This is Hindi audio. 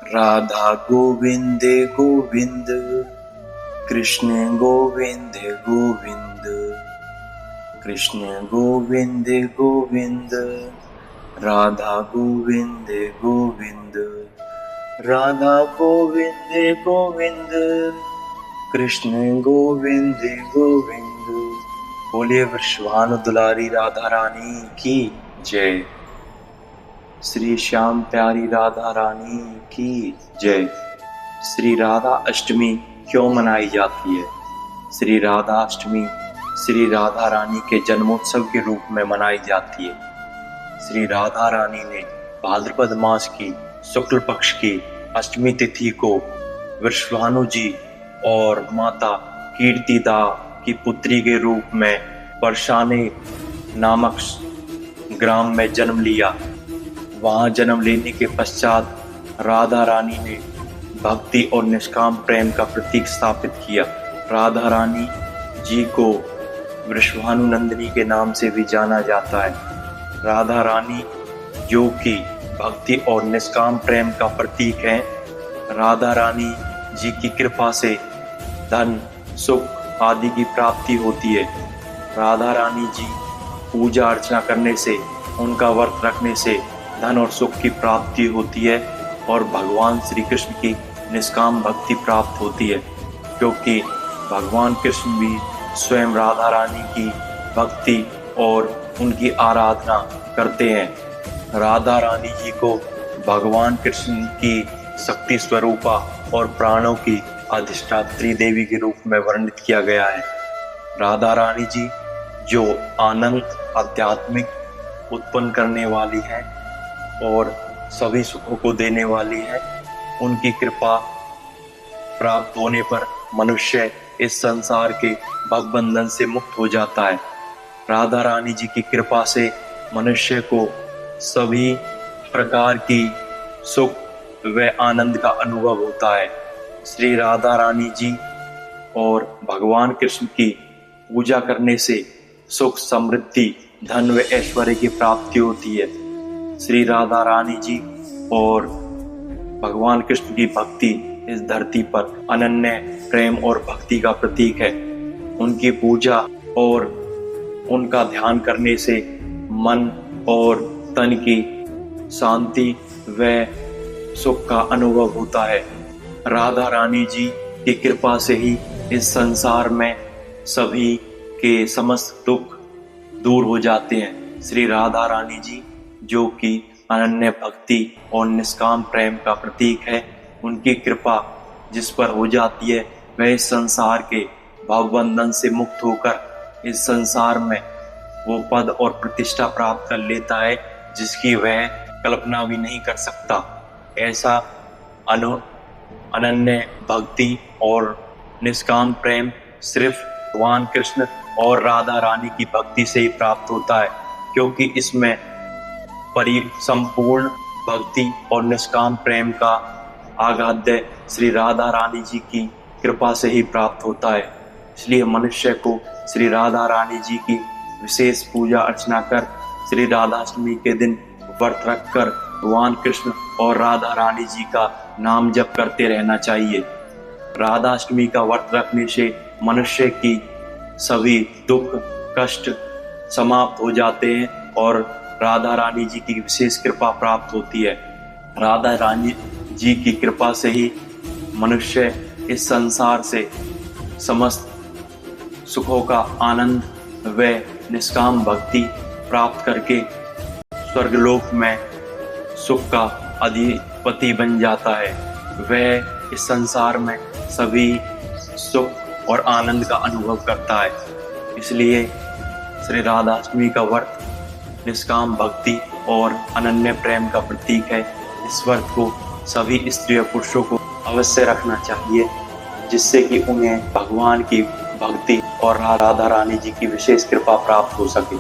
राधा गोविंद गोविंद, कृष्ण गोविंद गोविंद, कृष्ण गोविंद गोविंद, राधा गोविंद गोविंद, राधा गोविंद गोविंद, कृष्ण गोविंद गोविंद। बोलिए विश्वानु दुलारी राधा रानी की जय। श्री श्याम प्यारी राधा रानी की जय। श्री राधा अष्टमी क्यों मनाई जाती है? श्री राधा अष्टमी श्री राधा रानी के जन्मोत्सव के रूप में मनाई जाती है। श्री राधा रानी ने भाद्रपद मास की शुक्ल पक्ष की अष्टमी तिथि को विश्वानु जी और माता कीर्तिदा की पुत्री के रूप में बरसाने नामक ग्राम में जन्म लिया। वहां जन्म लेने के पश्चात राधा रानी ने भक्ति और निष्काम प्रेम का प्रतीक स्थापित किया। राधा रानी जी को वृषभानु नंदिनी के नाम से भी जाना जाता है। राधा रानी जो कि भक्ति और निष्काम प्रेम का प्रतीक है। राधा रानी जी की कृपा से धन सुख आदि की प्राप्ति होती है। राधा रानी जी पूजा अर्चना करने से, उनका व्रत रखने से धन और सुख की प्राप्ति होती है और भगवान श्री कृष्ण की निष्काम भक्ति प्राप्त होती है, क्योंकि भगवान कृष्ण भी स्वयं राधा रानी की भक्ति और उनकी आराधना करते हैं। राधा रानी जी को भगवान कृष्ण की शक्ति स्वरूपा और प्राणों की अधिष्ठात्री देवी के रूप में वर्णित किया गया है। राधा रानी जी जो आनंद आध्यात्मिक उत्पन्न करने वाली है और सभी सुखों को देने वाली है, उनकी कृपा प्राप्त होने पर मनुष्य इस संसार के भवबंधन से मुक्त हो जाता है। राधा रानी जी की कृपा से मनुष्य को सभी प्रकार की सुख व आनंद का अनुभव होता है। श्री राधा रानी जी और भगवान कृष्ण की पूजा करने से सुख समृद्धि धन व ऐश्वर्य की प्राप्ति होती है। श्री राधा रानी जी और भगवान कृष्ण की भक्ति इस धरती पर अनन्य प्रेम और भक्ति का प्रतीक है। उनकी पूजा और उनका ध्यान करने से मन और तन की शांति व सुख का अनुभव होता है। राधा रानी जी की कृपा से ही इस संसार में सभी के समस्त दुख दूर हो जाते हैं। श्री राधा रानी जी जो कि अनन्य भक्ति और निष्काम प्रेम का प्रतीक है, उनकी कृपा जिस पर हो जाती है वह इस संसार के भवबंधन से मुक्त होकर इस संसार में वो पद और प्रतिष्ठा प्राप्त कर लेता है जिसकी वह कल्पना भी नहीं कर सकता। ऐसा अनन्य भक्ति और निष्काम प्रेम सिर्फ भगवान कृष्ण और राधा रानी की भक्ति से ही प्राप्त होता है, क्योंकि इसमें संपूर्ण भक्ति और निष्काम प्रेम का आगाध्य श्री राधा रानी जी की कृपा से ही प्राप्त होता है। इसलिए मनुष्य को श्री राधा रानी जी की विशेष पूजा अर्चना कर श्री राधाष्टमी के दिन व्रत रखकर भगवान कृष्ण और राधा रानी जी का नाम जप करते रहना चाहिए। राधाष्टमी का व्रत रखने से मनुष्य की सभी दुख कष्ट समाप्त हो जाते हैं और राधा रानी जी की विशेष कृपा प्राप्त होती है। राधा रानी जी की कृपा से ही मनुष्य इस संसार से समस्त सुखों का आनंद व निष्काम भक्ति प्राप्त करके स्वर्गलोक में सुख का अधिपति बन जाता है। वह इस संसार में सभी सुख और आनंद का अनुभव करता है। इसलिए श्री राधाष्टमी का व्रत निष्काम भक्ति और अनन्य प्रेम का प्रतीक है। इस व्रत को सभी स्त्री और पुरुषों को अवश्य रखना चाहिए, जिससे कि उन्हें भगवान की भक्ति और राधा रानी जी की विशेष कृपा प्राप्त हो सके।